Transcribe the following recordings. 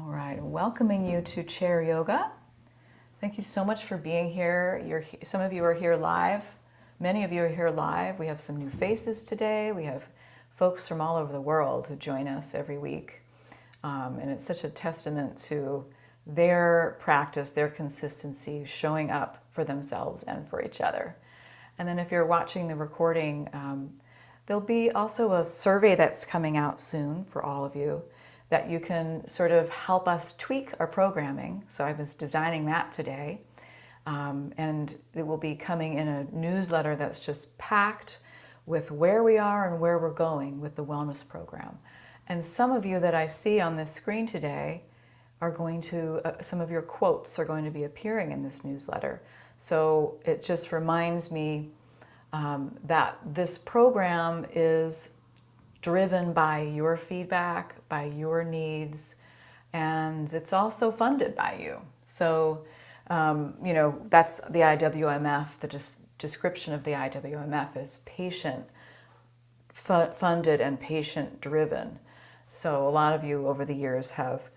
All right, welcoming you to Chair Yoga. Thank you so much for being here. Some of you are here live. Many of you are here live. We have some new faces today. We have folks from all over the world who join us every week. And it's such a testament to their practice, their consistency, showing up for themselves and for each other. And then if you're watching the recording, there'll be also a survey that's coming out soon for all of you that you can sort of help us tweak our programming. So I was designing that today. And it will be coming in a newsletter that's just packed with where we are and where we're going with the wellness program. And some of you that I see on this screen today are going to, some of your quotes are going to be appearing in this newsletter. So it just reminds me that this program is driven by your feedback, by your needs, and it's also funded by you. So, that's the IWMF. The description of the IWMF is patient funded and patient driven. So a lot of you over the years have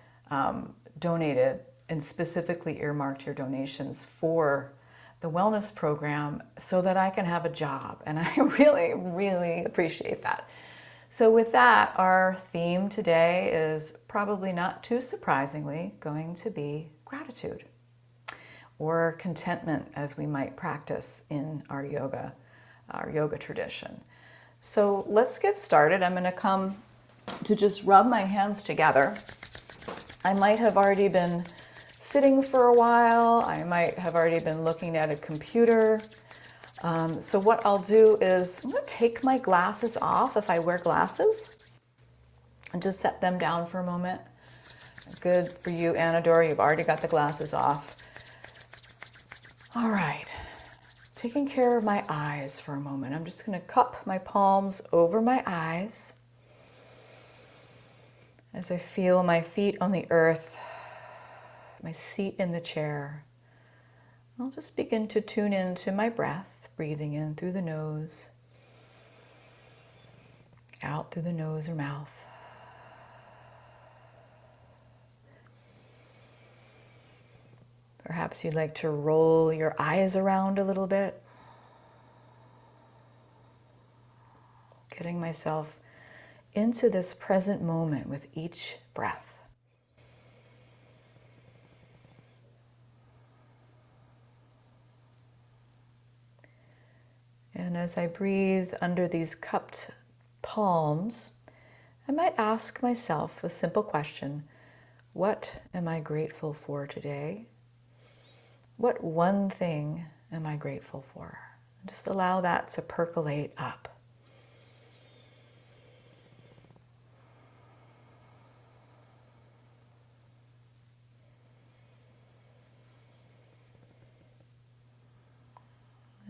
donated and specifically earmarked your donations for the wellness program so that I can have a job. And I really, really appreciate that. So with that, our theme today is probably not too surprisingly going to be gratitude or contentment, as we might practice in our yoga tradition. So let's get started. I'm going to come to just rub my hands together. I might have already been sitting for a while. I might have already been looking at a computer. So what I'll do is I'm going to take my glasses off if I wear glasses and just set them down for a moment. Good for you, Anador. You've already got the glasses off. All right. Taking care of my eyes for a moment. I'm just going to cup my palms over my eyes as I feel my feet on the earth, my seat in the chair. I'll just begin to tune into my breath. Breathing in through the nose, out through the nose or mouth. Perhaps you'd like to roll your eyes around a little bit. Getting myself into this present moment with each breath. And as I breathe under these cupped palms, I might ask myself a simple question. What am I grateful for today? What one thing am I grateful for? Just allow that to percolate up.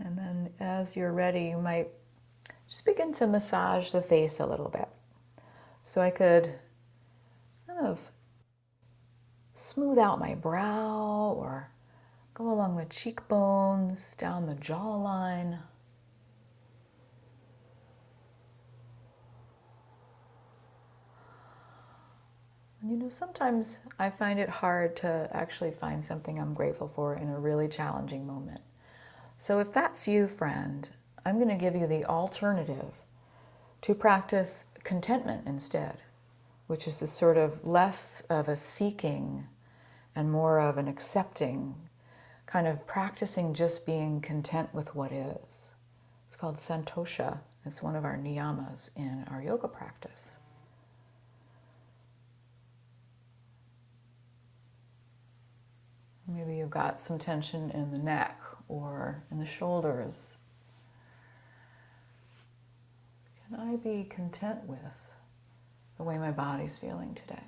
And then as you're ready, you might just begin to massage the face a little bit. So I could kind of smooth out my brow or go along the cheekbones, down the jawline. And sometimes I find it hard to actually find something I'm grateful for in a really challenging moment. So if that's you, friend, I'm going to give you the alternative to practice contentment instead, which is a sort of less of a seeking and more of an accepting, kind of practicing just being content with what is. It's called santosha. It's one of our niyamas in our yoga practice. Maybe you've got some tension in the neck or in the shoulders. Can I be content with the way my body's feeling today?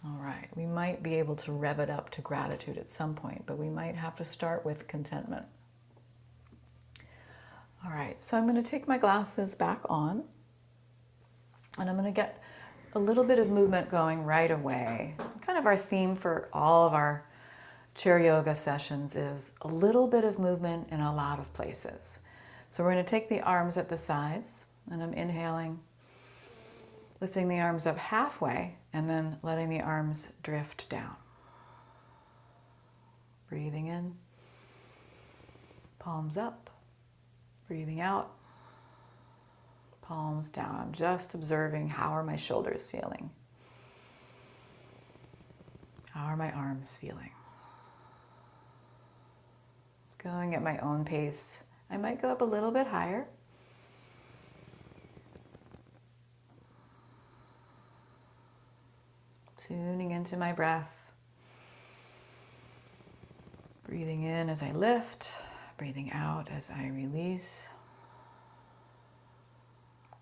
All right, we might be able to rev it up to gratitude at some point, but we might have to start with contentment. All right, so I'm going to take my glasses back on, and I'm going to get a little bit of movement going right away. Kind of our theme for all of our chair yoga sessions is a little bit of movement in a lot of places. So we're going to take the arms at the sides, and I'm inhaling, lifting the arms up halfway, and then letting the arms drift down. Breathing in, palms up, breathing out, palms down. I'm just observing, how are my shoulders feeling? How are my arms feeling? Going at my own pace. I might go up a little bit higher. Tuning into my breath. Breathing in as I lift, breathing out as I release.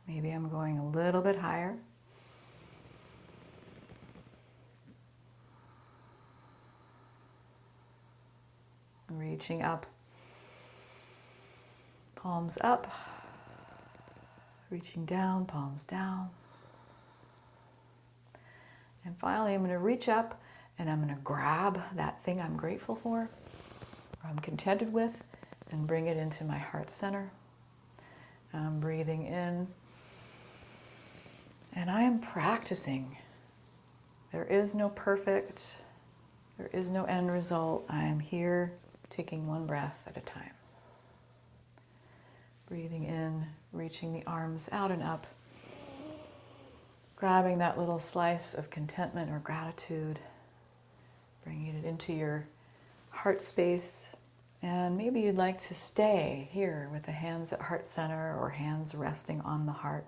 Maybe I'm going a little bit higher. Reaching up, palms up, reaching down, palms down. And finally, I'm going to reach up and I'm going to grab that thing I'm grateful for, or I'm contented with, and bring it into my heart center. I'm breathing in, and I am practicing. There is no perfect, there is no end result. I am here taking one breath at a time. Breathing in, reaching the arms out and up, grabbing that little slice of contentment or gratitude, bringing it into your heart space. And maybe you'd like to stay here with the hands at heart center or hands resting on the heart.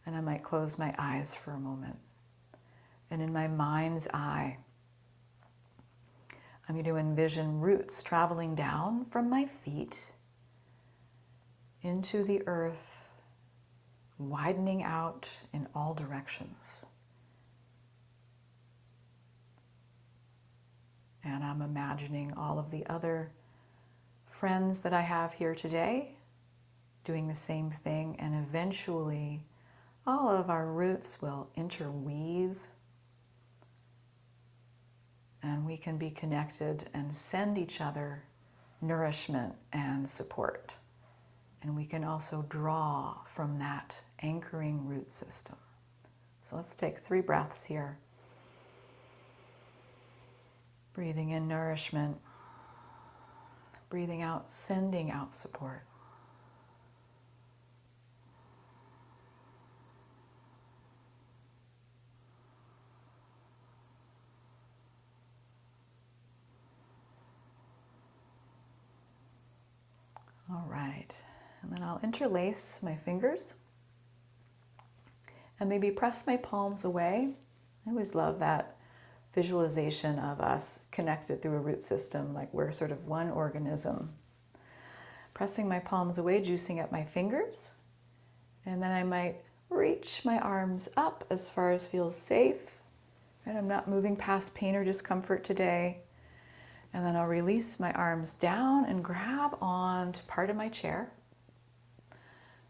And I might close my eyes for a moment. And in my mind's eye, I'm going to envision roots traveling down from my feet into the earth, widening out in all directions. And I'm imagining all of the other friends that I have here today doing the same thing, and eventually all of our roots will interweave and we can be connected and send each other nourishment and support. And we can also draw from that anchoring root system. So let's take 3 breaths here. Breathing in nourishment. Breathing out, sending out support. All right, and then I'll interlace my fingers and maybe press my palms away. I always love that visualization of us connected through a root system, like we're sort of one organism. Pressing my palms away, juicing up my fingers, and then I might reach my arms up as far as feels safe, and I'm not moving past pain or discomfort today. And then I'll release my arms down and grab on to part of my chair.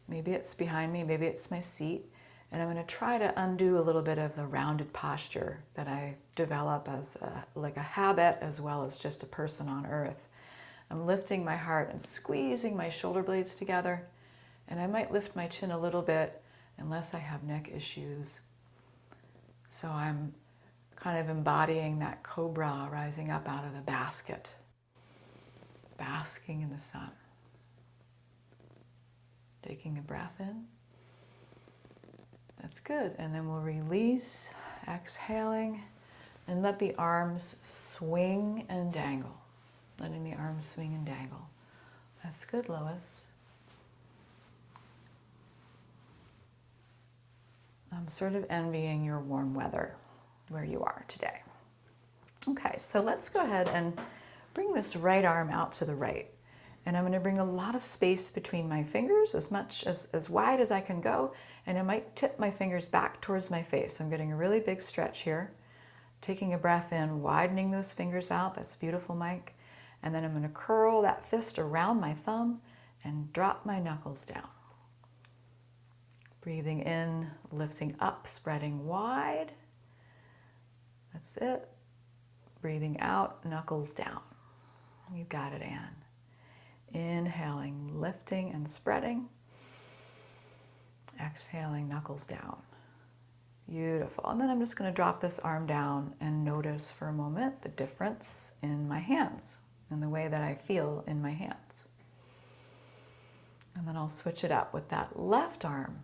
Maybe it's behind me, maybe it's my seat. And I'm going to try to undo a little bit of the rounded posture that I develop as like a habit as well as just a person on earth. I'm lifting my heart and squeezing my shoulder blades together. And I might lift my chin a little bit unless I have neck issues. So I'm kind of embodying that cobra rising up out of the basket, basking in the sun. Taking a breath in. That's good. And then we'll release, exhaling, and let the arms swing and dangle. Letting the arms swing and dangle. That's good, Lois. I'm sort of envying your warm weather where you are today. Okay, so let's go ahead and bring this right arm out to the right. And I'm going to bring a lot of space between my fingers, as wide as I can go, and I might tip my fingers back towards my face. I'm getting a really big stretch here. Taking a breath in, widening those fingers out. That's beautiful, Mike. And then I'm going to curl that fist around my thumb and drop my knuckles down. Breathing in, lifting up, spreading wide. That's it. Breathing out, knuckles down. You got it, Anne. Inhaling, lifting and spreading. Exhaling, knuckles down. Beautiful. And then I'm just going to drop this arm down and notice for a moment the difference in my hands and the way that I feel in my hands. And then I'll switch it up with that left arm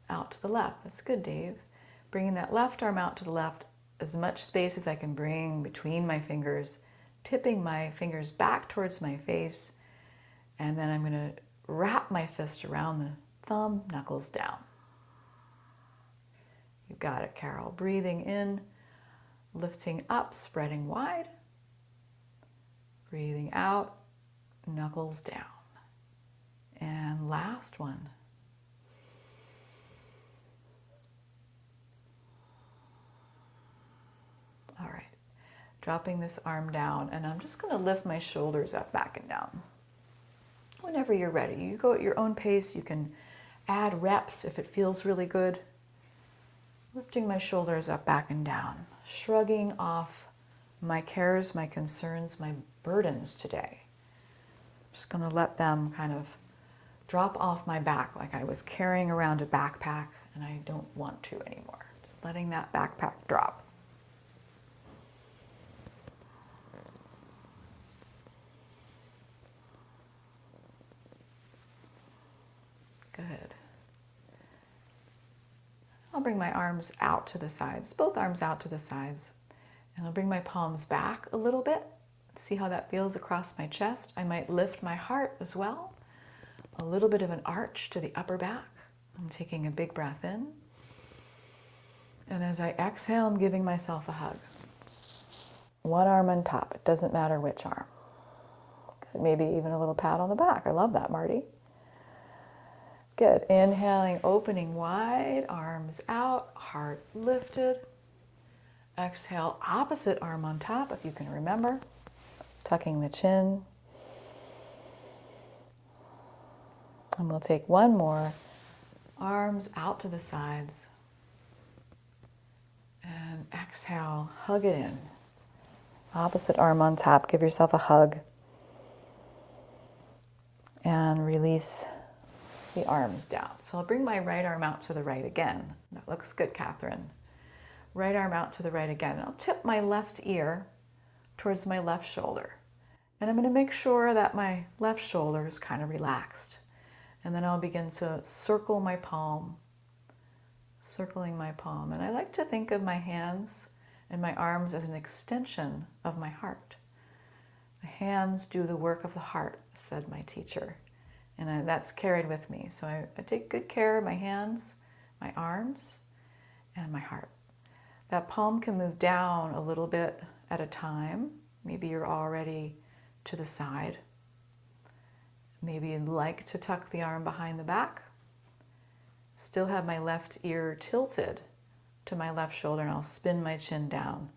out to the left. That's good, Dave. Bringing that left arm out to the left, as much space as I can bring between my fingers, tipping my fingers back towards my face, and then I'm going to wrap my fist around the thumb, knuckles down. You got it, Carol. Breathing in, lifting up, spreading wide. Breathing out, knuckles down. And last one. All right, dropping this arm down, and I'm just going to lift my shoulders up, back and down. Whenever you're ready, you go at your own pace. You can add reps if it feels really good. Lifting my shoulders up, back and down, shrugging off my cares, my concerns, my burdens today. Just going to let them kind of drop off my back like I was carrying around a backpack and I don't want to anymore. Just letting that backpack drop. Good. I'll bring my arms out to the sides, both arms out to the sides, and I'll bring my palms back a little bit. See how that feels across my chest. I might lift my heart as well. A little bit of an arch to the upper back. I'm taking a big breath in. And as I exhale, I'm giving myself a hug. One arm on top. It doesn't matter which arm. Good. Maybe even a little pat on the back. I love that, Marty. Good. Inhaling, opening wide, arms out, heart lifted. Exhale, opposite arm on top, if you can remember. Tucking the chin. And we'll take one more. Arms out to the sides. And exhale, hug it in. Opposite arm on top. Give yourself a hug. And release the arms down. So I'll bring my right arm out to the right again. That looks good, Catherine. Right arm out to the right again. I'll tip my left ear towards my left shoulder. And I'm going to make sure that my left shoulder is kind of relaxed. And then I'll begin to circle my palm, circling my palm. And I like to think of my hands and my arms as an extension of my heart. The hands do the work of the heart, said my teacher. And that's carried with me. So I take good care of my hands, my arms, and my heart. That palm can move down a little bit at a time. Maybe you're already to the side. Maybe you'd like to tuck the arm behind the back. Still have my left ear tilted to my left shoulder, and I'll spin my chin down.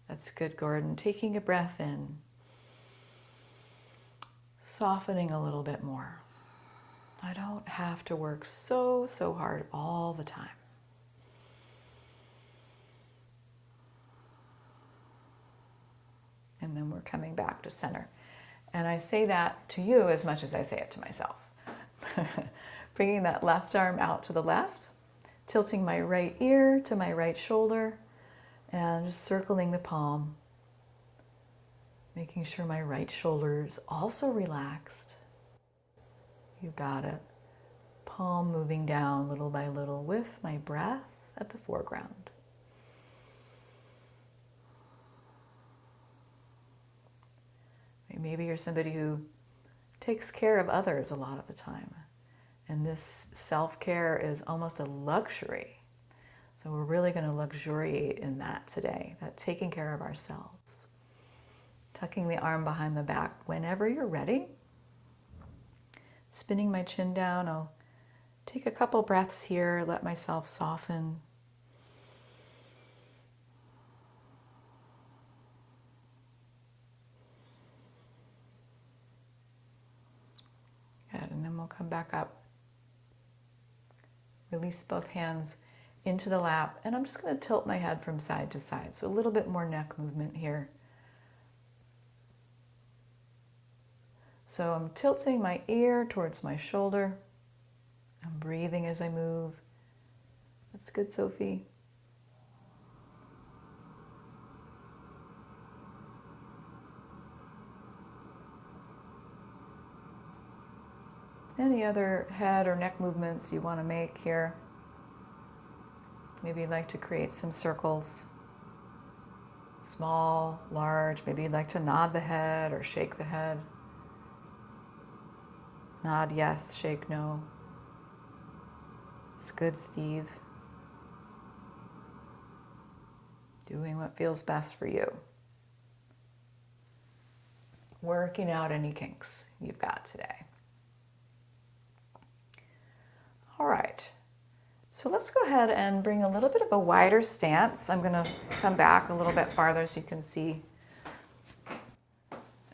That's good, Gordon. Taking a breath in. Softening a little bit more. I don't have to work so hard all the time. And then we're coming back to center. And I say that to you as much as I say it to myself. Bringing that left arm out to the left, tilting my right ear to my right shoulder, and just circling the palm, making sure my right shoulder is also relaxed. You got it. Palm moving down little by little with my breath at the foreground. Maybe you're somebody who takes care of others a lot of the time. And this self-care is almost a luxury. So we're really going to luxuriate in that today, that taking care of ourselves. Tucking the arm behind the back whenever you're ready. Spinning my chin down, I'll take a couple breaths here, let myself soften. Good, and then we'll come back up. Release both hands into the lap, and I'm just going to tilt my head from side to side. So a little bit more neck movement here. So I'm tilting my ear towards my shoulder. I'm breathing as I move. That's good, Sophie. Any other head or neck movements you want to make here? Maybe you'd like to create some circles. Small, large. Maybe you'd like to nod the head or shake the head. Nod yes, shake no. It's good, Steve. Doing what feels best for you. Working out any kinks you've got today. All right. So let's go ahead and bring a little bit of a wider stance. I'm going to come back a little bit farther so you can see.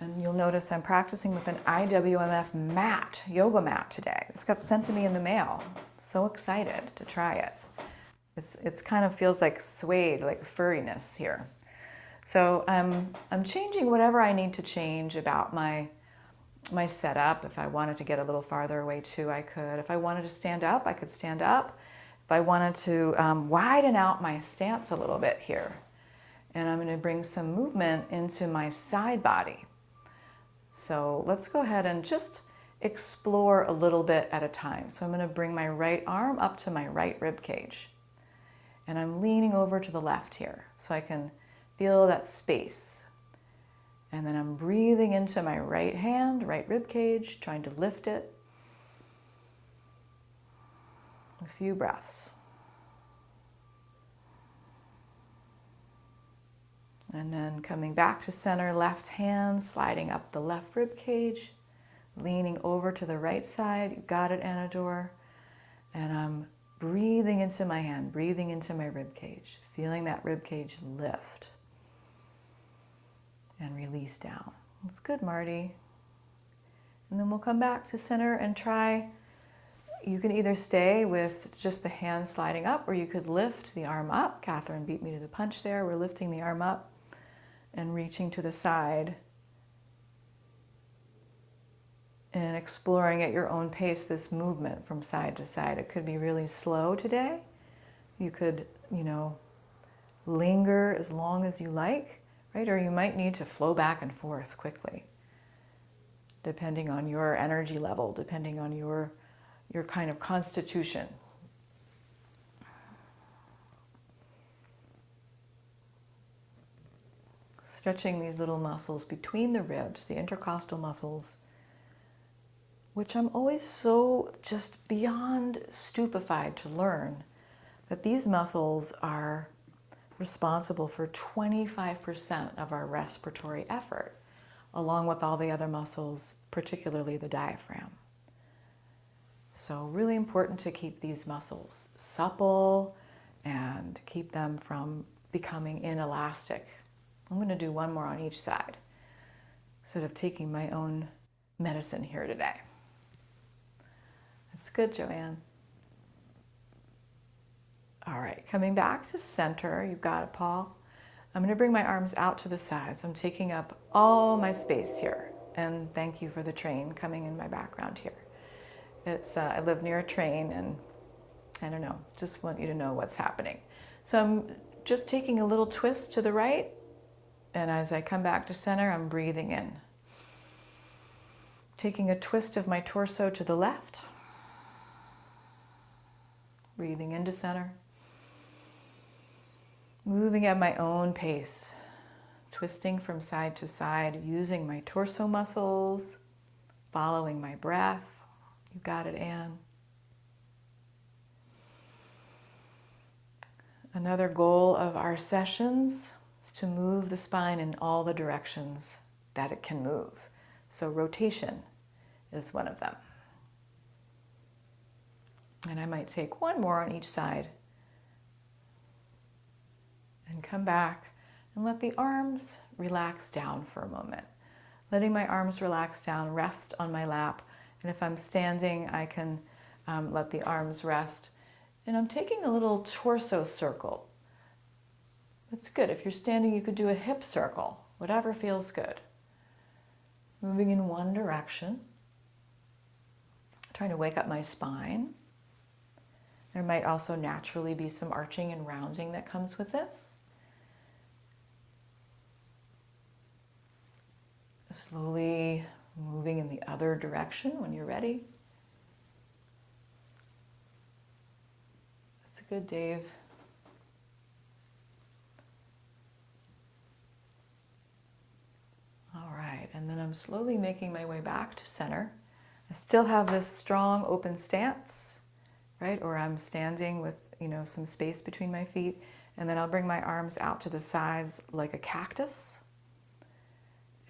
And you'll notice I'm practicing with an IWMF mat, yoga mat today. This got sent to me in the mail. So excited to try it. It's kind of feels like suede, like furriness here. So I'm changing whatever I need to change about my setup. If I wanted to get a little farther away too, I could. If I wanted to stand up, I could stand up. If I wanted to widen out my stance a little bit here. And I'm going to bring some movement into my side body. So let's go ahead and just explore a little bit at a time. So I'm going to bring my right arm up to my right rib cage. And I'm leaning over to the left here so I can feel that space. And then I'm breathing into my right hand, right rib cage, trying to lift it. A few breaths. And then coming back to center, left hand, sliding up the left rib cage, leaning over to the right side. You got it, Anador. And I'm breathing into my hand, breathing into my rib cage, feeling that rib cage lift and release down. That's good, Marty. And then we'll come back to center and try. You can either stay with just the hand sliding up, or you could lift the arm up. Catherine beat me to the punch there. We're lifting the arm up and reaching to the side and exploring at your own pace this movement from side to side. It could be really slow today. You could, linger as long as you like, right? Or you might need to flow back and forth quickly, depending on your energy level, depending on your kind of constitution. Stretching these little muscles between the ribs, the intercostal muscles, which I'm always so just beyond stupefied to learn that these muscles are responsible for 25% of our respiratory effort, along with all the other muscles, particularly the diaphragm. So really important to keep these muscles supple and keep them from becoming inelastic. I'm going to do one more on each side instead of taking my own medicine here today. That's good, Joanne. All right, coming back to center. You've got it, Paul. I'm going to bring my arms out to the sides. I'm taking up all my space here. And thank you for the train coming in my background here. I live near a train, and I don't know, just want you to know what's happening. So I'm just taking a little twist to the right, and as I come back to center, I'm breathing in. Taking a twist of my torso to the left, breathing into center. Moving at my own pace, twisting from side to side, using my torso muscles, following my breath. You got it, Anne. Another goal of our sessions is to move the spine in all the directions that it can move. So rotation is one of them. And I might take one more on each side and come back and let the arms relax down for a moment. Letting my arms relax down, rest on my lap. And if I'm standing, I can let the arms rest. And I'm taking a little torso circle. That's good. If you're standing, you could do a hip circle, whatever feels good. moving in one direction, trying to wake up my spine. There might also naturally be some arching and rounding that comes with this. Slowly moving in the other direction when you're ready. That's good, Dave. All right, and then I'm slowly making my way back to center. I still have this strong open stance, right? Or I'm standing with, some space between my feet, and then I'll bring my arms out to the sides like a cactus.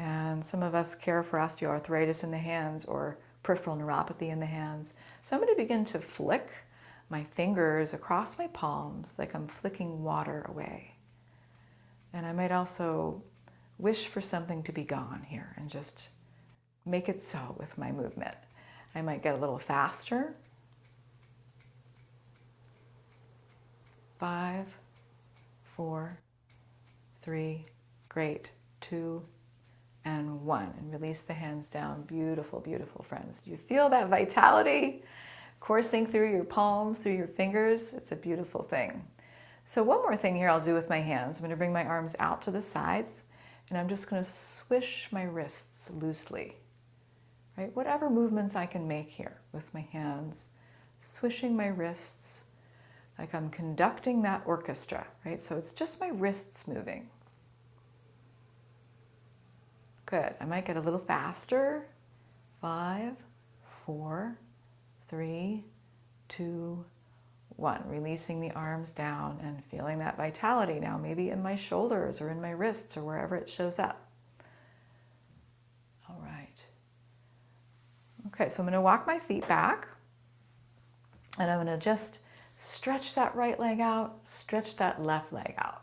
And some of us care for osteoarthritis in the hands or peripheral neuropathy in the hands. So I'm going to begin to flick my fingers across my palms like I'm flicking water away. And I might also wish for something to be gone here and just make it so with my movement. I might get a little faster. 5, 4, 3, great, 2, and 1. And release the hands down. Beautiful, beautiful, friends. Do you feel that vitality coursing through your palms, through your fingers? It's a beautiful thing. So one more thing here I'll do with my hands. I'm going to bring my arms out to the sides, and I'm just going to swish my wrists loosely. Right? Whatever movements I can make here with my hands, swishing my wrists like I'm conducting that orchestra, right? So it's just my wrists moving. Good. I might get a little faster. 5, 4, 3, 2, 1. Releasing the arms down and feeling that vitality now, maybe in my shoulders or in my wrists or wherever it shows up. All right. Okay, so I'm going to walk my feet back, and I'm going to just stretch that right leg out, stretch that left leg out.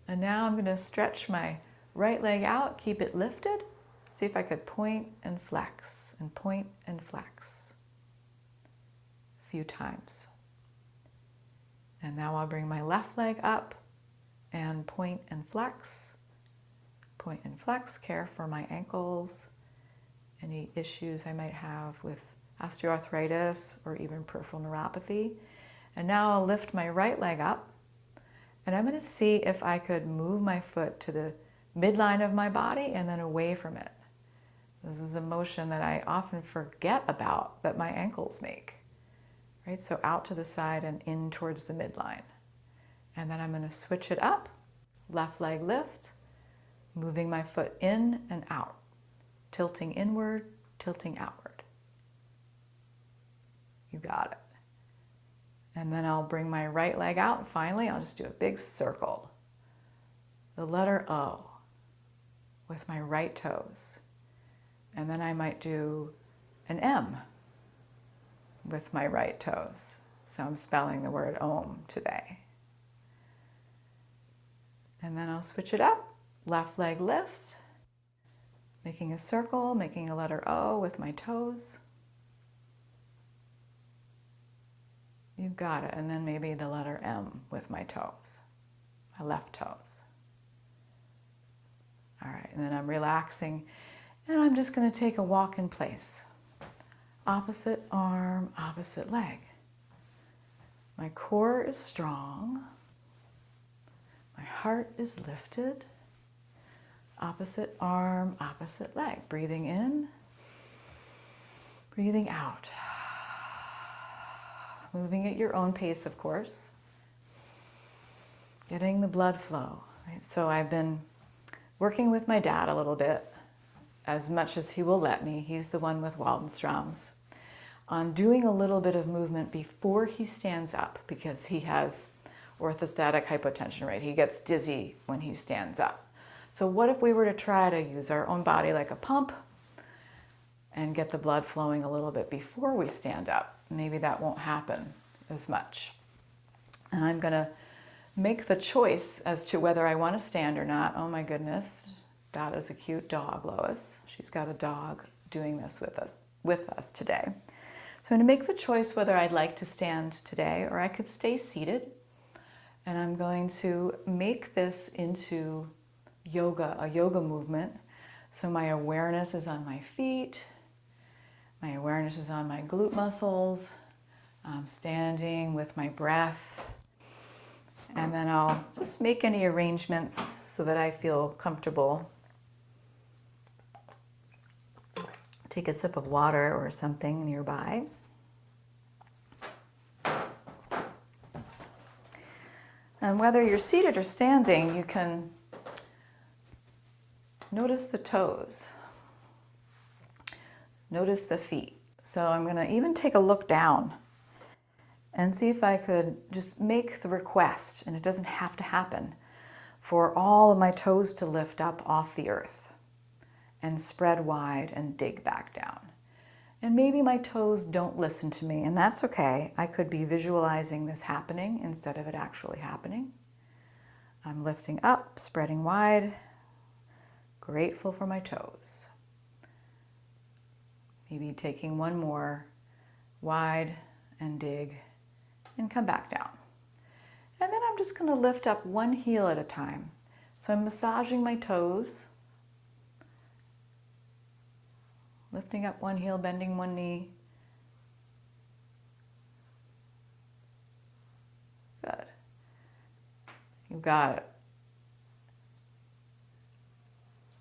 And now I'm going to stretch my right leg out, keep it lifted. See if I could point and flex and point and flex a few times. And now I'll bring my left leg up and point and flex. Point and flex, care for my ankles, any issues I might have with osteoarthritis or even peripheral neuropathy. And now I'll lift my right leg up, and I'm going to see if I could move my foot to the midline of my body and then away from it. This is a motion that I often forget about that my ankles make. Right? So out to the side and in towards the midline. And then I'm going to switch it up, left leg lift, moving my foot in and out, tilting inward, tilting outward. You got it. And then I'll bring my right leg out, and finally I'll just do a big circle. The letter O with my right toes. And then I might do an M with my right toes. So I'm spelling the word Om today. And then I'll switch it up. Left leg lift, making a circle, making a letter O with my toes. You've got it. And then maybe the letter M with my toes, my left toes. All right, and then I'm relaxing, and I'm just going to take a walk in place. Opposite arm, opposite leg. My core is strong. My heart is lifted. Opposite arm, opposite leg. Breathing in, breathing out. Moving at your own pace, of course. Getting the blood flow. Right? So I've been working with my dad a little bit, as much as he will let me. He's the one with Waldenstrom's, on doing a little bit of movement before he stands up, because he has orthostatic hypotension, right? He gets dizzy when he stands up. So what if we were to try to use our own body like a pump and get the blood flowing a little bit before we stand up? Maybe that won't happen as much. And I'm going to make the choice as to whether I want to stand or not. Oh my goodness, that is a cute dog, Lois. She's got a dog doing this with us today. So I'm going to make the choice whether I'd like to stand today or I could stay seated. And I'm going to make this into yoga, a yoga movement. So my awareness is on my feet. My awareness is on my glute muscles. I'm standing with my breath. And then I'll just make any arrangements so that I feel comfortable. Take a sip of water or something nearby. And whether you're seated or standing, you can notice the toes. Notice the feet. So I'm going to even take a look down and see if I could just make the request, and it doesn't have to happen, for all of my toes to lift up off the earth and spread wide and dig back down. And maybe my toes don't listen to me, and that's okay. I could be visualizing this happening instead of it actually happening. I'm lifting up, spreading wide, grateful for my toes. Maybe taking one more, wide and dig, and come back down. And then I'm just going to lift up one heel at a time. So I'm massaging my toes, lifting up one heel, bending one knee. Good. You got it.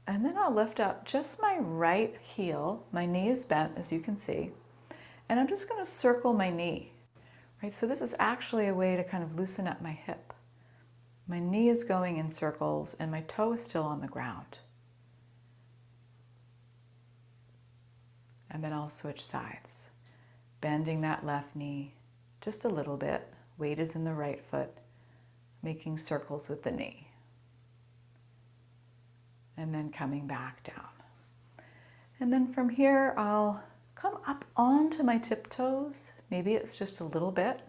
And then I'll lift up just my right heel. My knee is bent, as you can see. And I'm just going to circle my knee. Right? So this is actually a way to kind of loosen up my hip. My knee is going in circles and my toe is still on the ground. And then I'll switch sides, bending that left knee just a little bit. Weight is in the right foot, making circles with the knee. And then coming back down. And then from here, I'll come up onto my tiptoes. Maybe it's just a little bit.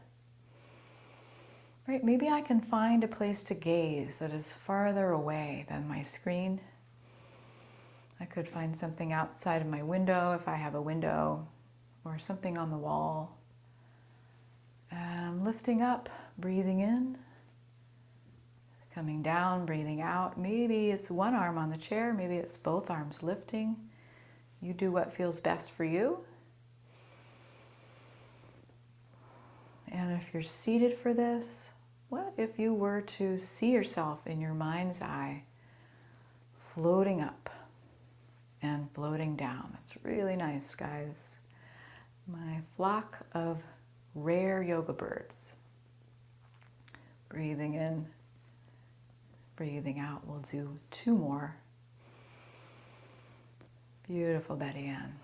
Right? Maybe I can find a place to gaze that is farther away than my screen. I could find something outside of my window if I have a window, or something on the wall. And I'm lifting up, breathing in, coming down, breathing out. Maybe it's one arm on the chair, maybe it's both arms lifting. You do what feels best for you. And if you're seated for this, what if you were to see yourself in your mind's eye floating up and floating down? That's really nice, guys. My flock of rare yoga birds. Breathing in, breathing out. We'll do two more. Beautiful, Betty Ann.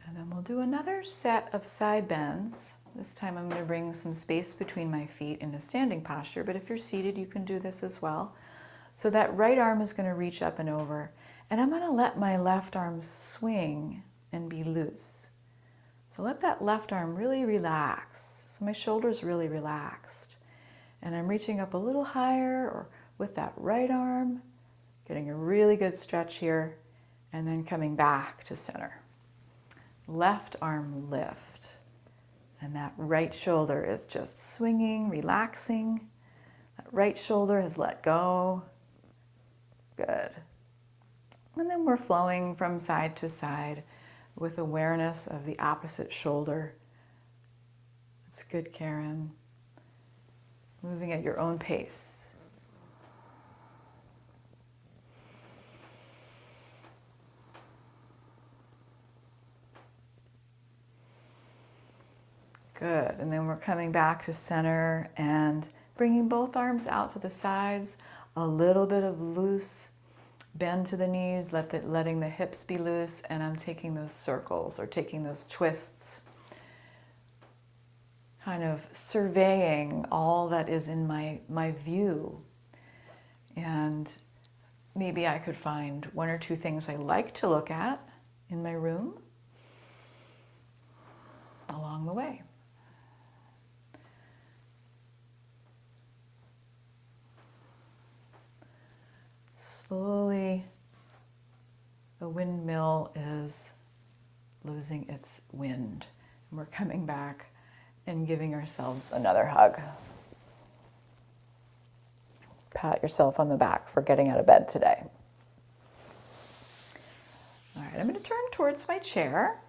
And then we'll do another set of side bends. This time I'm going to bring some space between my feet in a standing posture, but if you're seated, you can do this as well. So that right arm is going to reach up and over, and I'm going to let my left arm swing and be loose. So let that left arm really relax. So my shoulder's really relaxed. And I'm reaching up a little higher, or with that right arm, getting a really good stretch here, and then coming back to center. Left arm lift, and that right shoulder is just swinging, relaxing. That right shoulder has let go. Good. And then we're flowing from side to side with awareness of the opposite shoulder. That's good, Karen. Moving at your own pace. Good, and then we're coming back to center and bringing both arms out to the sides, a little bit of loose bend to the knees, letting the hips be loose, and I'm taking those circles or taking those twists, kind of surveying all that is in my view. And maybe I could find one or two things I like to look at in my room along the way. Slowly the windmill is losing its wind. And we're coming back and giving ourselves another hug. Pat yourself on the back for getting out of bed today. All right, I'm going to turn towards my chair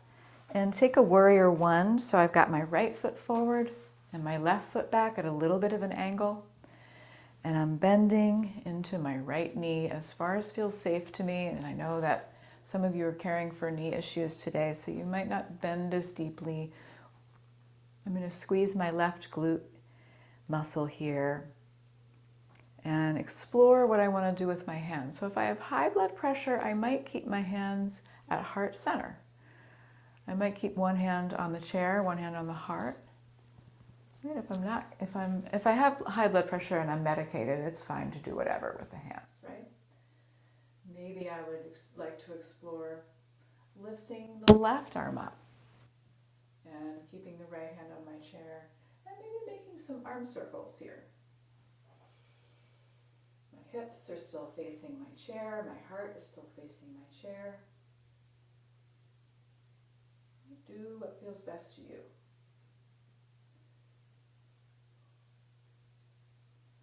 and take a warrior one. So I've got my right foot forward and my left foot back at a little bit of an angle. And I'm bending into my right knee as far as feels safe to me. And I know that some of you are caring for knee issues today, so you might not bend as deeply. I'm going to squeeze my left glute muscle here and explore what I want to do with my hands. So if I have high blood pressure, I might keep my hands at heart center. I might keep one hand on the chair, one hand on the heart. And if I have high blood pressure and I'm medicated, it's fine to do whatever with the hands, right? Maybe I would like to explore lifting the left arm up and keeping the right hand on my chair and maybe making some arm circles here. My hips are still facing my chair, my heart is still facing my chair. Do what feels best to you.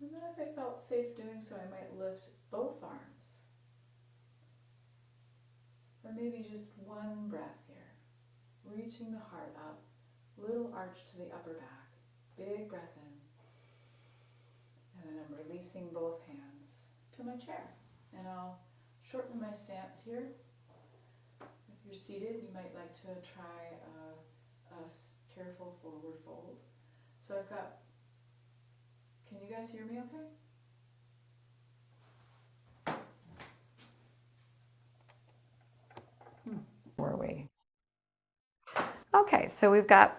And then if I felt safe doing so, I might lift both arms. Or maybe just one breath here. Reaching the heart up, little arch to the upper back. Big breath in. And then I'm releasing both hands to my chair. And I'll shorten my stance here. If you're seated, you might like to try a careful forward fold. So I've got, can you guys hear me okay? Were we? Okay, so we've got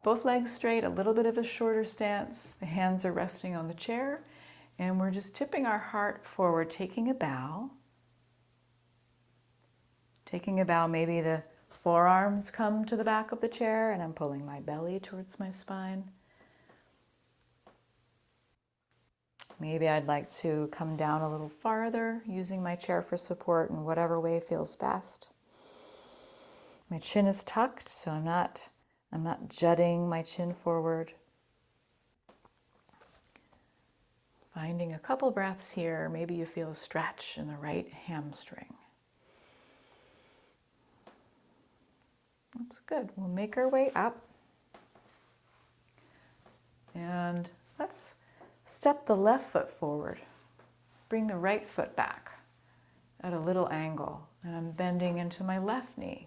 both legs straight, a little bit of a shorter stance. The hands are resting on the chair, and we're just tipping our heart forward, taking a bow. Taking a bow, maybe the forearms come to the back of the chair, and I'm pulling my belly towards my spine. Maybe I'd like to come down a little farther, using my chair for support in whatever way feels best. My chin is tucked, so I'm not jutting my chin forward. Finding a couple breaths here. Maybe you feel a stretch in the right hamstring. That's good. We'll make our way up. And let's step the left foot forward. Bring the right foot back at a little angle. And I'm bending into my left knee.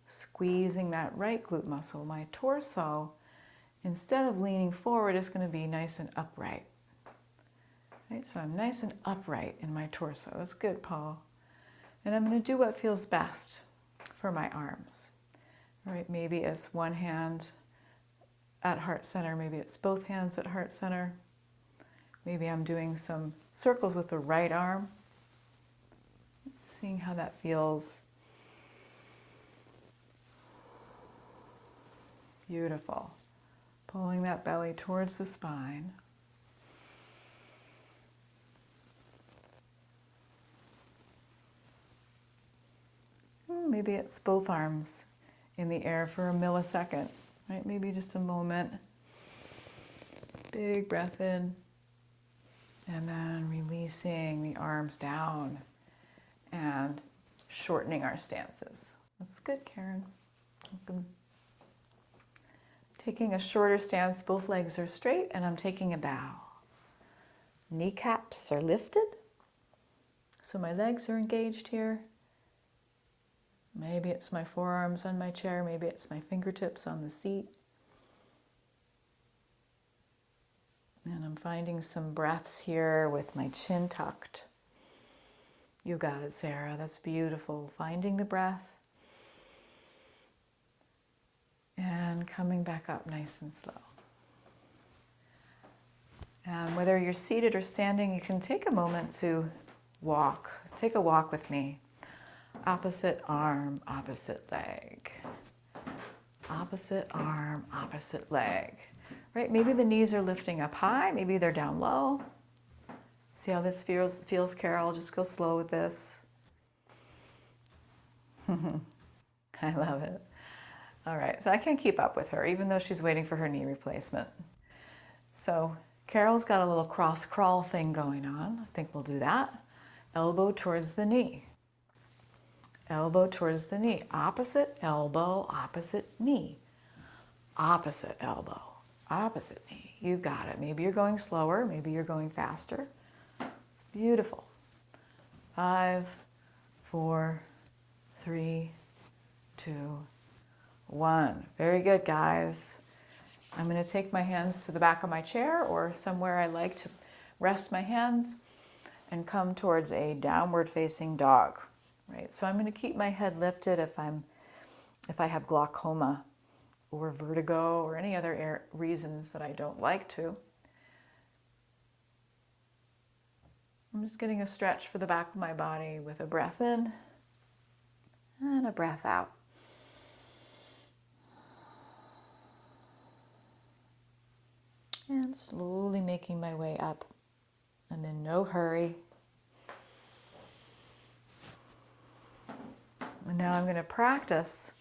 Squeezing that right glute muscle. My torso, instead of leaning forward, is going to be nice and upright. Right? So I'm nice and upright in my torso. That's good, Paul. And I'm going to do what feels best for my arms. All right, maybe it's one hand at heart center. Maybe it's both hands at heart center. Maybe I'm doing some circles with the right arm. Seeing how that feels. Beautiful. Pulling that belly towards the spine. Maybe it's both arms in the air for a millisecond, right? Maybe just a moment. Big breath in. And then releasing the arms down and shortening our stances. That's good, Karen. Welcome. Taking a shorter stance, both legs are straight, and I'm taking a bow. Kneecaps are lifted. So my legs are engaged here. Maybe it's my forearms on my chair, maybe it's my fingertips on the seat. And I'm finding some breaths here with my chin tucked. You got it, Sarah. That's beautiful. Finding the breath. And coming back up nice and slow. And whether you're seated or standing, you can take a moment to walk. Take a walk with me. Opposite arm, opposite leg. Opposite arm, opposite leg. Right? Maybe the knees are lifting up high, maybe they're down low. See how this feels, Carol? Just go slow with this. I love it. All right, so I can't keep up with her, even though she's waiting for her knee replacement. So Carol's got a little cross crawl thing going on. I think we'll do that. Elbow towards the knee. Elbow towards the knee. Opposite elbow, opposite knee. Opposite elbow, opposite knee. You got it. Maybe you're going slower, maybe you're going faster. Beautiful. 5, 4, 3, 2, 1. Very good, guys. I'm going to take my hands to the back of my chair or somewhere I like to rest my hands and come towards a downward facing dog. Right? So I'm going to keep my head lifted if I have glaucoma or vertigo or any other reasons that I don't like to. I'm just getting a stretch for the back of my body with a breath in and a breath out. And slowly making my way up. I'm in no hurry. And now I'm going to practice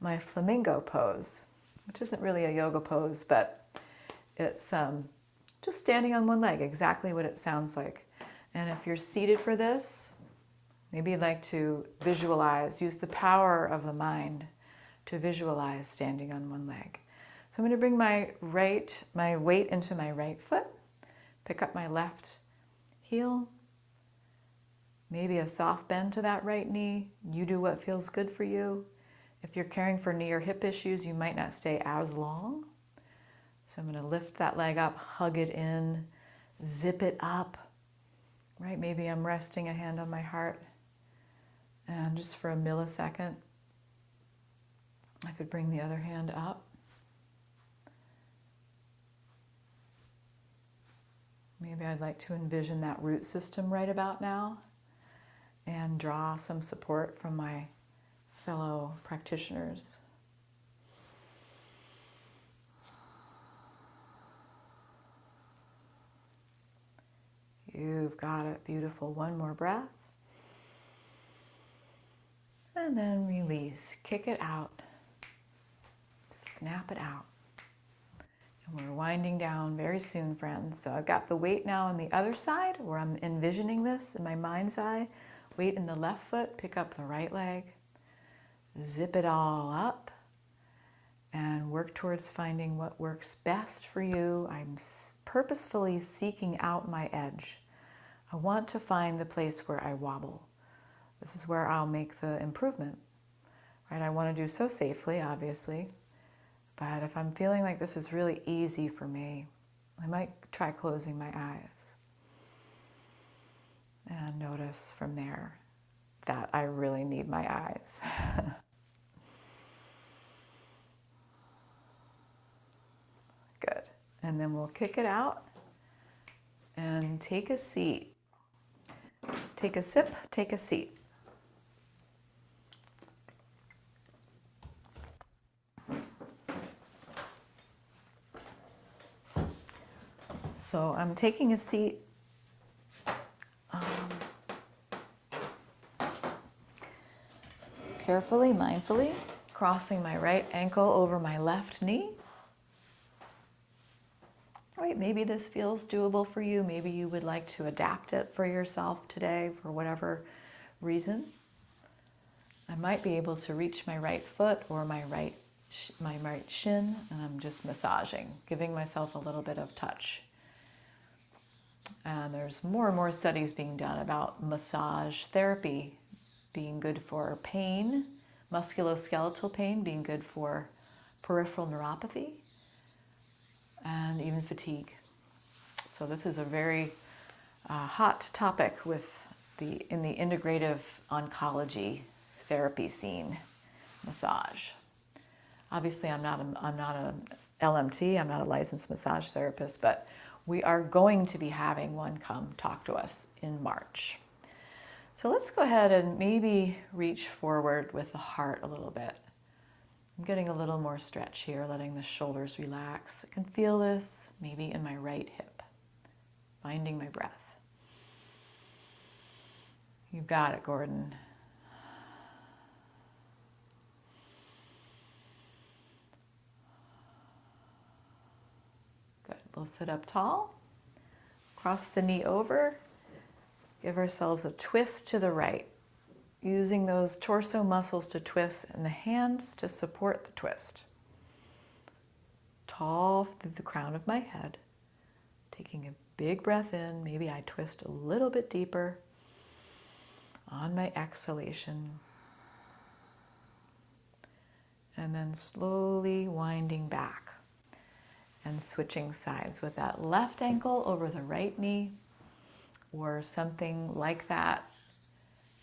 my flamingo pose, which isn't really a yoga pose, but it's just standing on one leg, exactly what it sounds like. And if you're seated for this, maybe you'd like to visualize, use the power of the mind to visualize standing on one leg. So I'm going to bring my weight into my right foot, pick up my left heel, maybe a soft bend to that right knee. You do what feels good for you. If you're caring for knee or hip issues, you might not stay as long. So I'm going to lift that leg up, hug it in, zip it up. Right? Maybe I'm resting a hand on my heart. And just for a millisecond, I could bring the other hand up. Maybe I'd like to envision that root system right about now and draw some support from my fellow practitioners. You've got it. Beautiful. One more breath. And then release. Kick it out. Snap it out. And we're winding down very soon, friends. So I've got the weight now on the other side where I'm envisioning this in my mind's eye. Weight in the left foot, pick up the right leg, zip it all up, and work towards finding what works best for you. I'm purposefully seeking out my edge. I want to find the place where I wobble. This is where I'll make the improvement. Right? I want to do so safely, obviously. But if I'm feeling like this is really easy for me, I might try closing my eyes and notice from there that I really need my eyes. Good. And then we'll kick it out and take a seat. Take a sip, take a seat. So I'm taking a seat carefully, mindfully, crossing my right ankle over my left knee. All right, maybe this feels doable for you. Maybe you would like to adapt it for yourself today for whatever reason. I might be able to reach my right foot or my right shin, and I'm just massaging, giving myself a little bit of touch. And there's more and more studies being done about massage therapy being good for pain, musculoskeletal pain being good for peripheral neuropathy, and even fatigue. So this is a very hot topic in the integrative oncology therapy scene, massage. Obviously, I'm not an LMT, I'm not a licensed massage therapist, but we are going to be having one come talk to us in March. So let's go ahead and maybe reach forward with the heart a little bit. I'm getting a little more stretch here, letting the shoulders relax. I can feel this maybe in my right hip, finding my breath. You've got it, Gordon. Good. We'll sit up tall. Cross the knee over. Give ourselves a twist to the right, using those torso muscles to twist and the hands to support the twist. Tall through the crown of my head. Taking a big breath in. Maybe I twist a little bit deeper on my exhalation. And then slowly winding back and switching sides with that left ankle over the right knee or something like that,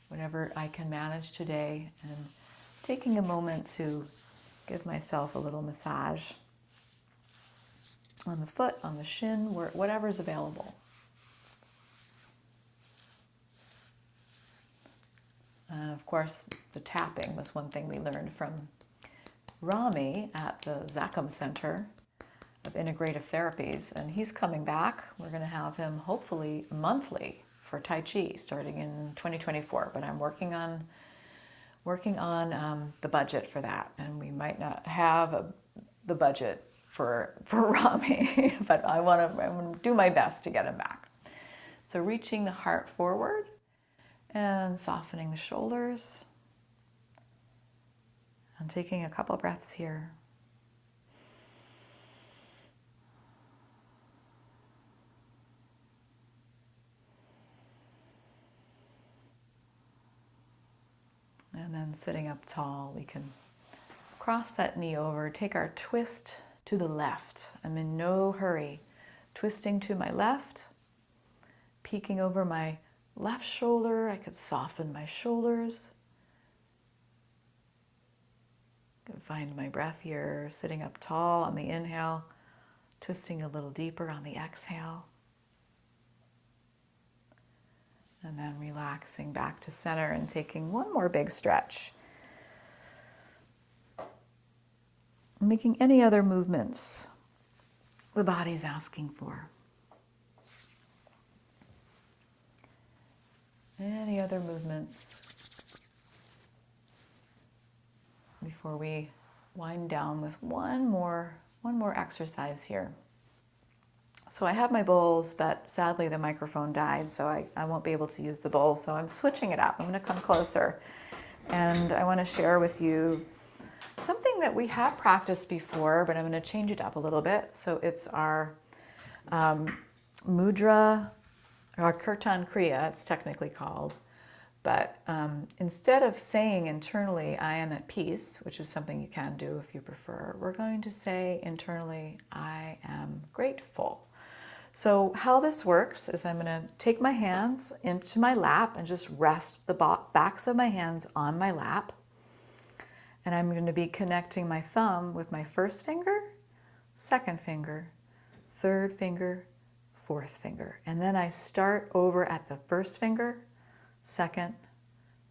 whatever I can manage today, and taking a moment to give myself a little massage on the foot, on the shin, whatever's available. And of course, the tapping was one thing we learned from Rami at the Zachem Center of Integrative Therapies, and he's coming back. We're going to have him hopefully monthly for Tai Chi starting in 2024, but I'm working on the budget for that, and we might not have the budget for Rami, but I want to do my best to get him back. So reaching the heart forward and softening the shoulders and taking a couple breaths here. And then sitting up tall, we can cross that knee over, take our twist to the left. I'm in no hurry. Twisting to my left, peeking over my left shoulder. I could soften my shoulders. I can find my breath here, sitting up tall on the inhale, twisting a little deeper on the exhale. And then relaxing back to center and taking one more big stretch. Making any other movements the body's asking for. Any other movements before we wind down with one more exercise here. So I have my bowls, but sadly the microphone died, so I won't be able to use the bowls, so I'm switching it up. I'm going to come closer, and I want to share with you something that we have practiced before, but I'm going to change it up a little bit. So it's our mudra, or kirtan kriya, it's technically called. But instead of saying internally, I am at peace, which is something you can do if you prefer, we're going to say internally, I am grateful. So how this works is I'm going to take my hands into my lap and just rest the backs of my hands on my lap. And I'm going to be connecting my thumb with my first finger, second finger, third finger, fourth finger. And then I start over at the first finger, second,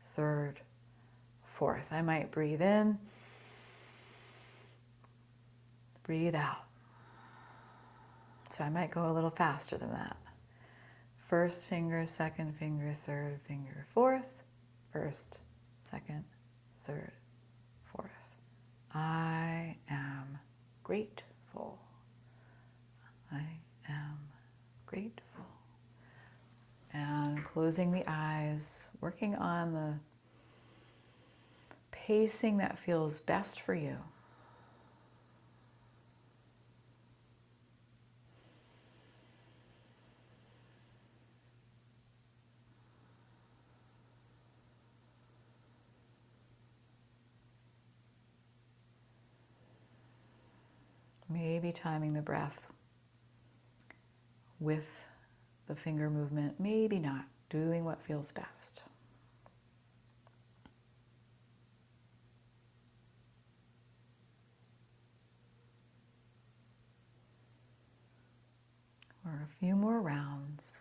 third, fourth. I might breathe in, breathe out. So I might go a little faster than that. First finger, second finger, third finger, fourth. First, second, third, fourth. I am grateful. I am grateful. And closing the eyes, working on the pacing that feels best for you. Maybe timing the breath with the finger movement, maybe not, doing what feels best. Or a few more rounds.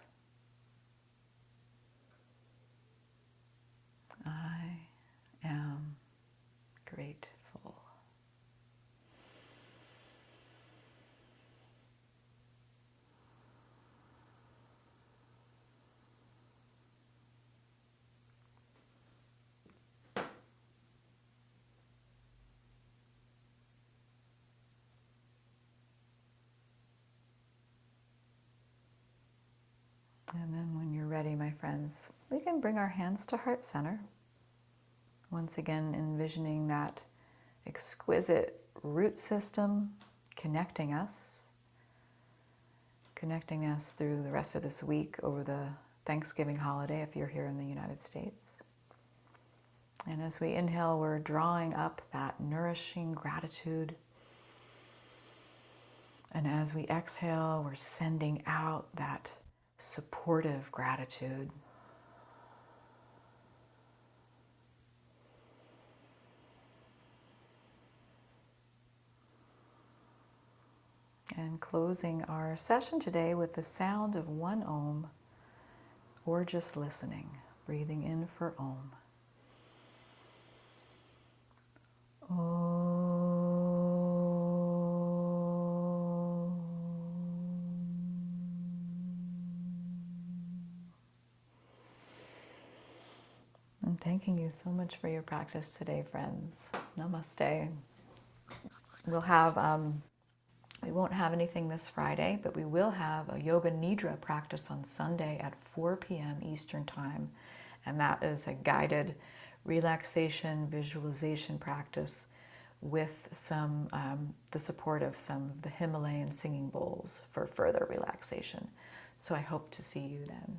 I am grateful. And then when you're ready, my friends, we can bring our hands to heart center. Once again, envisioning that exquisite root system connecting us through the rest of this week over the Thanksgiving holiday if you're here in the United States. And as we inhale, we're drawing up that nourishing gratitude. And as we exhale, we're sending out that supportive gratitude. And closing our session today with the sound of one Om, or just listening, breathing in for Om. Om. And thanking you so much for your practice today, friends. Namaste. We won't have anything this Friday, but we will have a Yoga Nidra practice on Sunday at 4 p.m. Eastern Time. And that is a guided relaxation, visualization practice with the support of some of the Himalayan singing bowls for further relaxation. So I hope to see you then.